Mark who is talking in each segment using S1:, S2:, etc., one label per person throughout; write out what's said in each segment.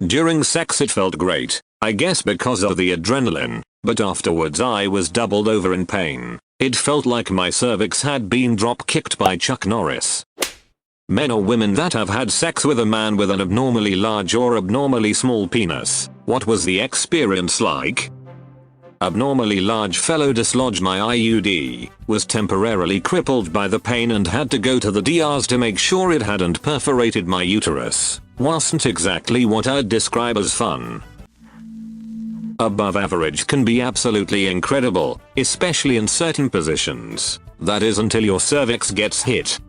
S1: During sex it felt great, I guess because of the adrenaline, but afterwards I was doubled over in pain. It felt like my cervix had been drop-kicked by Chuck Norris. Men or women that have had sex with a man with an abnormally large or abnormally small penis, what was the experience like? Abnormally large fellow dislodged my IUD, was temporarily crippled by the pain and had to go to the DRs to make sure it hadn't perforated my uterus. Wasn't exactly what I'd describe as fun. Above average can be absolutely incredible, especially in certain positions. That is until your cervix gets hit.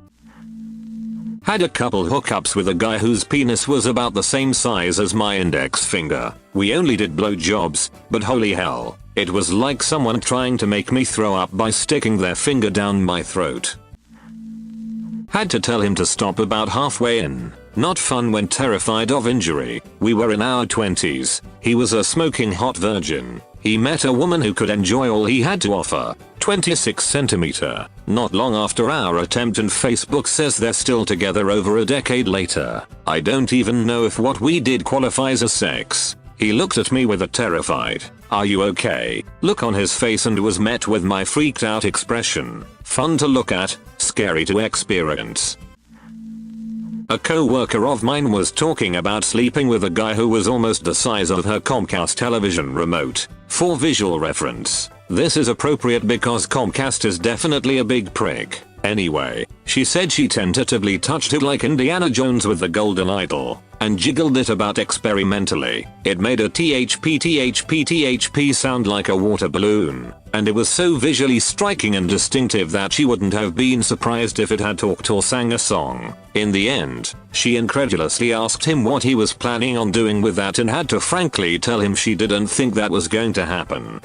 S1: Had a couple hookups with a guy whose penis was about the same size as my index finger. We only did blowjobs, but holy hell, it was like someone trying to make me throw up by sticking their finger down my throat. Had to tell him to stop about halfway in. Not fun when terrified of injury. We were in our 20s. He was a smoking hot virgin. He met a woman who could enjoy all he had to offer. 26 centimeter. Not long after our attempt, and Facebook says they're still together over a decade later. I don't even know if what we did qualifies as sex. He looked at me with a terrified, "Are you okay?" look on his face and was met with my freaked out expression. Fun to look at, scary to experience. A co-worker of mine was talking about sleeping with a guy who was almost the size of her Comcast television remote. For visual reference, this is appropriate because Comcast is definitely a big prick. Anyway, she said she tentatively touched it like Indiana Jones with the golden idol, and jiggled it about experimentally. It made a THP sound like a water balloon, and it was so visually striking and distinctive that she wouldn't have been surprised if it had talked or sang a song. In the end, she incredulously asked him what he was planning on doing with that and had to frankly tell him she didn't think that was going to happen.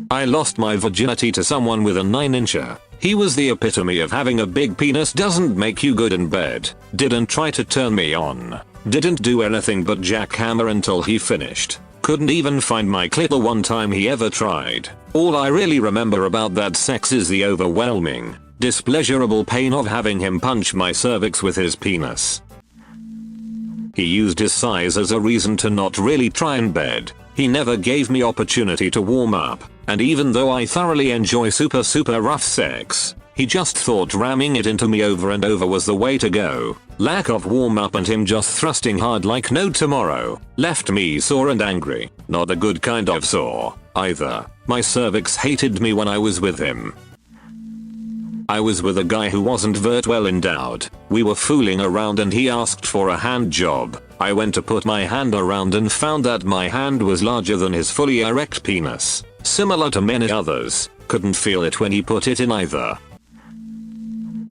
S1: I lost my virginity to someone with a 9-incher. He was the epitome of having a big penis doesn't make you good in bed. Didn't try to turn me on. Didn't do anything but jackhammer until he finished. Couldn't even find my clit the one time he ever tried. All I really remember about that sex is the overwhelming, displeasurable pain of having him punch my cervix with his penis. He used his size as a reason to not really try in bed. He never gave me opportunity to warm up, and even though I thoroughly enjoy super rough sex, he just thought ramming it into me over and over was the way to go. Lack of warm up and him just thrusting hard like no tomorrow left me sore and angry. Not a good kind of sore, either. My cervix hated me when I was with him. I was with a guy who wasn't very well endowed. We were fooling around and he asked for a hand job. I went to put my hand around and found that my hand was larger than his fully erect penis. Similar to many others, couldn't feel it when he put it in either.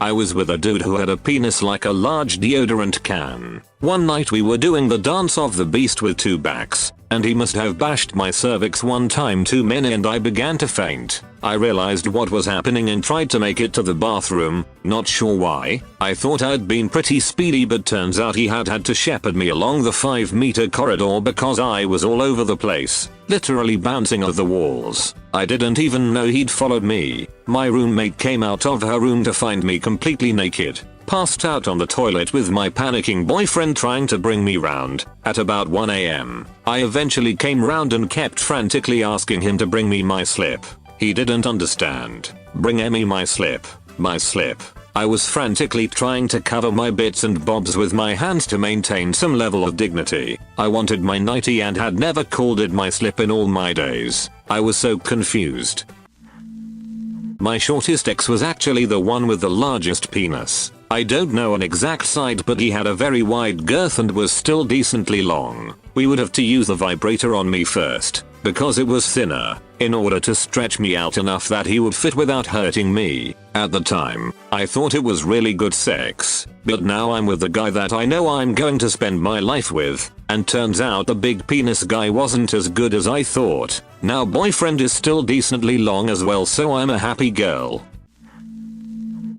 S1: I was with a dude who had a penis like a large deodorant can. One night we were doing the dance of the beast with two backs, and he must have bashed my cervix one time too many and I began to faint. I realized what was happening and tried to make it to the bathroom, not sure why. I thought I'd been pretty speedy, but turns out he had to shepherd me along the 5-meter corridor because I was all over the place, literally bouncing off the walls. I didn't even know he'd followed me. My roommate came out of her room to find me completely naked, passed out on the toilet with my panicking boyfriend trying to bring me round. At about 1 AM, I eventually came round and kept frantically asking him to bring me my slip. He didn't understand. Bring me my slip. My slip. I was frantically trying to cover my bits and bobs with my hands to maintain some level of dignity. I wanted my nightie and had never called it my slip in all my days. I was so confused. My shortest ex was actually the one with the largest penis. I don't know an exact size, but he had a very wide girth and was still decently long. We would have to use the vibrator on me first, because it was thinner, in order to stretch me out enough that he would fit without hurting me. At the time, I thought it was really good sex, but now I'm with the guy that I know I'm going to spend my life with, and turns out the big penis guy wasn't as good as I thought. Now boyfriend is still decently long as well, so I'm a happy girl.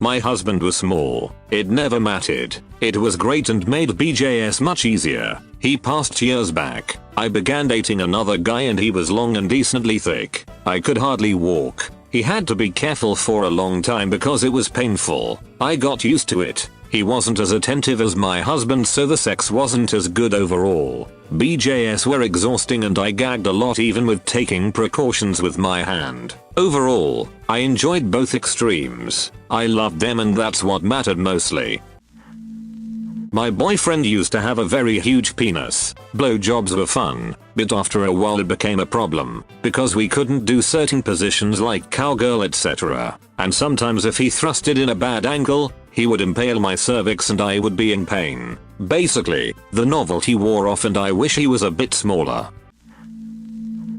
S1: My husband was small. It never mattered. It was great and made BJS much easier. He passed years back. I began dating another guy and he was long and decently thick. I could hardly walk. He had to be careful for a long time because it was painful. I got used to it. He wasn't as attentive as my husband, so the sex wasn't as good overall. BJs were exhausting and I gagged a lot even with taking precautions with my hand. Overall, I enjoyed both extremes. I loved them and that's what mattered mostly. My boyfriend used to have a very huge penis. Blowjobs were fun, but after a while it became a problem, because we couldn't do certain positions like cowgirl etc. And sometimes if he thrust it in a bad angle, he would impale my cervix and I would be in pain. Basically, the novelty wore off and I wish he was a bit smaller.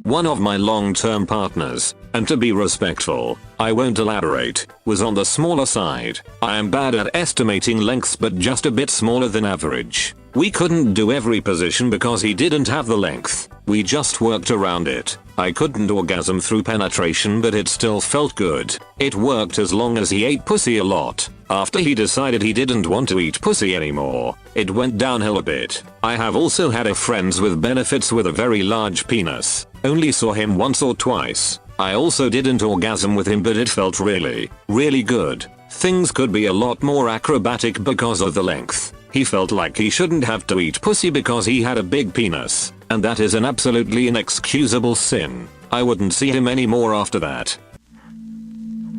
S1: One of my long-term partners, and to be respectful, I won't elaborate, was on the smaller side. I am bad at estimating lengths but just a bit smaller than average. We couldn't do every position because he didn't have the length. We just worked around it. I couldn't orgasm through penetration but it still felt good. It worked as long as he ate pussy a lot. After he decided he didn't want to eat pussy anymore, it went downhill a bit. I have also had a friends with benefits with a very large penis. Only saw him once or twice. I also didn't orgasm with him but it felt really good. Things could be a lot more acrobatic because of the length. He felt like he shouldn't have to eat pussy because he had a big penis, and that is an absolutely inexcusable sin. I wouldn't see him anymore after that.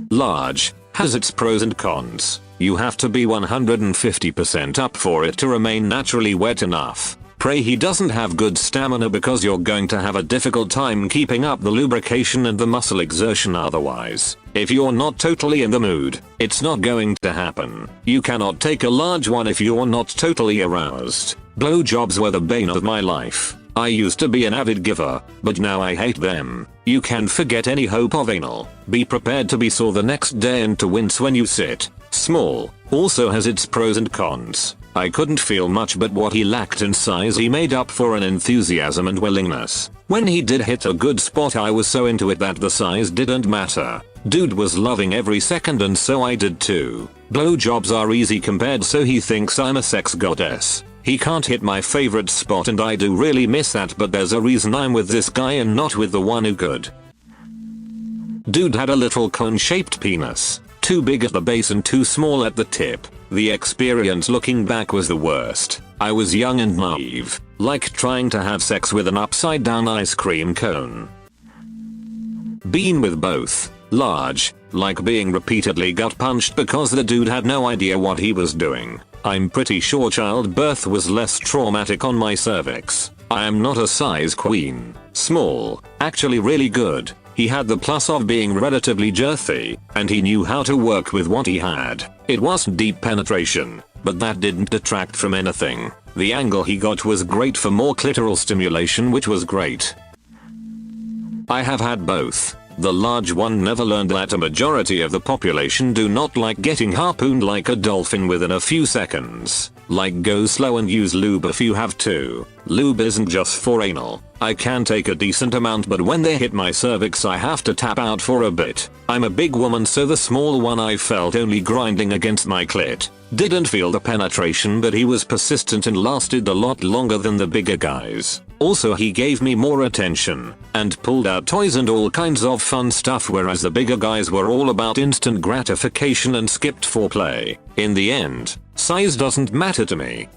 S1: Large has its pros and cons. You have to be 150% up for it to remain naturally wet enough. Pray he doesn't have good stamina because you're going to have a difficult time keeping up the lubrication and the muscle exertion otherwise. If you're not totally in the mood, it's not going to happen. You cannot take a large one if you're not totally aroused. Blowjobs were the bane of my life. I used to be an avid giver, but now I hate them. You can forget any hope of anal. Be prepared to be sore the next day and to wince when you sit. Small also has its pros and cons. I couldn't feel much but what he lacked in size he made up for in enthusiasm and willingness. When he did hit a good spot I was so into it that the size didn't matter. Dude was loving every second and so I did too. Blowjobs are easy compared so he thinks I'm a sex goddess. He can't hit my favorite spot and I do really miss that but there's a reason I'm with this guy and not with the one who could. Dude had a little cone-shaped penis. Too big at the base and too small at the tip. The experience looking back was the worst. I was young and naive, like trying to have sex with an upside down ice cream cone. Been with both. Large, like being repeatedly gut punched because the dude had no idea what he was doing. I'm pretty sure childbirth was less traumatic on my cervix. I am not a size queen. Small, actually really good. He had the plus of being relatively girthy, and he knew how to work with what he had. It wasn't deep penetration, but that didn't detract from anything. The angle he got was great for more clitoral stimulation, which was great. I have had both. The large one never learned that a majority of the population do not like getting harpooned like a dolphin within a few seconds. Like go slow and use lube if you have to. Lube isn't just for anal. I can take a decent amount but when they hit my cervix I have to tap out for a bit. I'm a big woman so the small one I felt only grinding against my clit. Didn't feel the penetration but he was persistent and lasted a lot longer than the bigger guys. Also he gave me more attention and pulled out toys and all kinds of fun stuff whereas the bigger guys were all about instant gratification and skipped foreplay. In the end, size doesn't matter to me.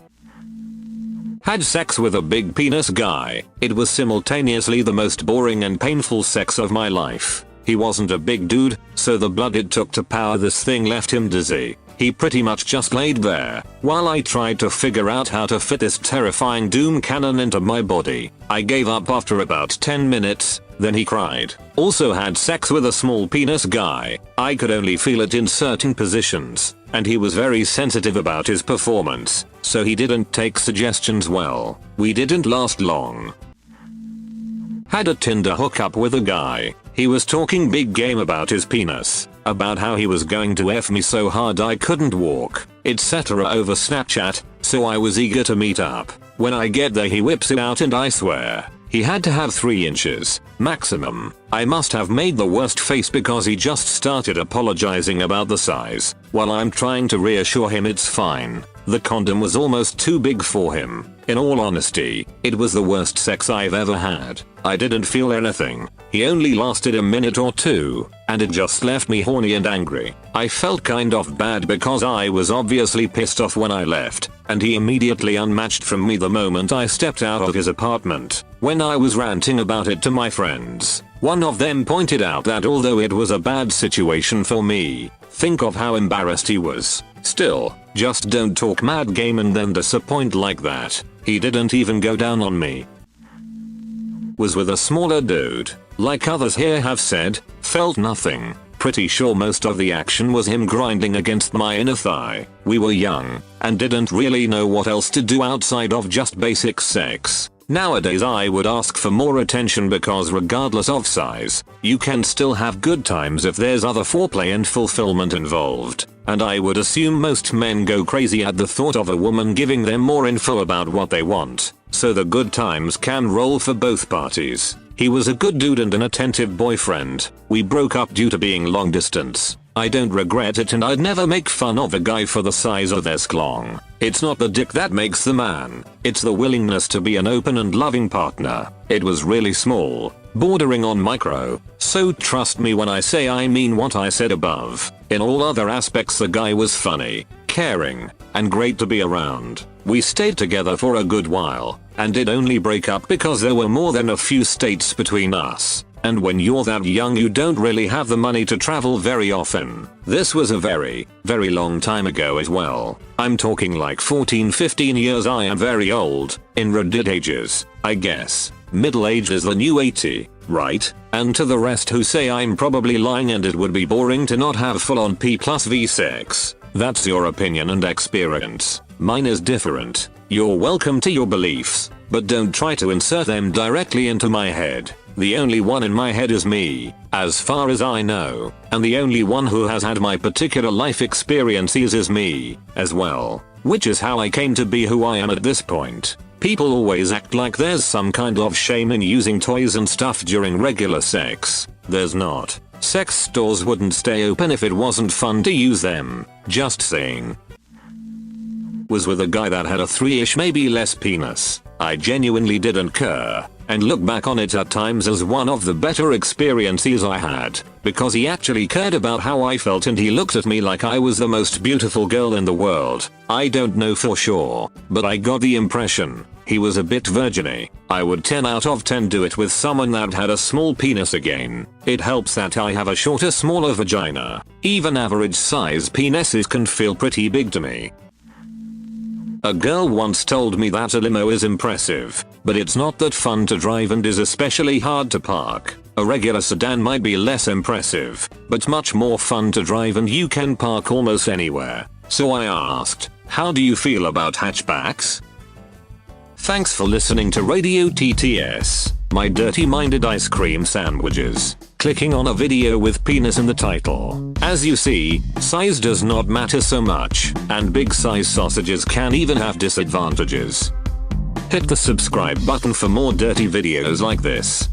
S1: Had sex with a big penis guy. It was simultaneously the most boring and painful sex of my life. He wasn't a big dude, so the blood it took to power this thing left him dizzy. He pretty much just laid there, while I tried to figure out how to fit this terrifying doom cannon into my body. I gave up after about 10 minutes, then he cried. Also had sex with a small penis guy. I could only feel it in certain positions, and he was very sensitive about his performance, so he didn't take suggestions well. We didn't last long. Had a Tinder hookup with a guy. He was talking big game about his penis, about how he was going to F me so hard I couldn't walk, etc. over Snapchat, so I was eager to meet up. When I get there he whips it out and I swear, he had to have 3 inches, maximum. I must have made the worst face because he just started apologizing about the size, while I'm trying to reassure him it's fine. The condom was almost too big for him. In all honesty, it was the worst sex I've ever had. I didn't feel anything. He only lasted a minute or two, and it just left me horny and angry. I felt kind of bad because I was obviously pissed off when I left, and he immediately unmatched from me the moment I stepped out of his apartment. When I was ranting about it to my friends, one of them pointed out that although it was a bad situation for me, think of how embarrassed he was. Still, just don't talk mad game and then disappoint like that. He didn't even go down on me. Was with a smaller dude. Like others here have said, felt nothing. Pretty sure most of the action was him grinding against my inner thigh. We were young, and didn't really know what else to do outside of just basic sex. Nowadays I would ask for more attention because regardless of size, you can still have good times if there's other foreplay and fulfillment involved. And I would assume most men go crazy at the thought of a woman giving them more info about what they want. So the good times can roll for both parties. He was a good dude and an attentive boyfriend. We broke up due to being long distance. I don't regret it and I'd never make fun of a guy for the size of their sklong. It's not the dick that makes the man. It's the willingness to be an open and loving partner. It was really small, bordering on micro. So trust me when I say I mean what I said above. In all other aspects the guy was funny, caring, and great to be around. We stayed together for a good while, and did only break up because there were more than a few states between us. And when you're that young you don't really have the money to travel very often. This was a very, very long time ago as well. I'm talking like 14-15 years. I am very old, in Reddit ages, I guess. Middle age is the new 80, right? And to the rest who say I'm probably lying and it would be boring to not have full on P+V sex. That's your opinion and experience. Mine is different. You're welcome to your beliefs, but don't try to insert them directly into my head. The only one in my head is me, as far as I know, and the only one who has had my particular life experiences is me, as well. Which is how I came to be who I am at this point. People always act like there's some kind of shame in using toys and stuff during regular sex. There's not. Sex stores wouldn't stay open if it wasn't fun to use them. Just saying. Was with a guy that had a 3-ish maybe less penis. I genuinely didn't care, and look back on it at times as one of the better experiences I had, because he actually cared about how I felt and he looked at me like I was the most beautiful girl in the world. I don't know for sure, but I got the impression he was a bit virgin-y. I would 10 out of 10 do it with someone that had a small penis again. It helps that I have a shorter, smaller vagina. Even average size penises can feel pretty big to me. A girl once told me that a limo is impressive, but it's not that fun to drive and is especially hard to park. A regular sedan might be less impressive, but much more fun to drive and you can park almost anywhere. So I asked, how do you feel about hatchbacks? Thanks for listening to Radio TTS, my dirty-minded ice cream sandwiches. Clicking on a video with penis in the title. As you see, size does not matter so much, and big size sausages can even have disadvantages. Hit the subscribe button for more dirty videos like this.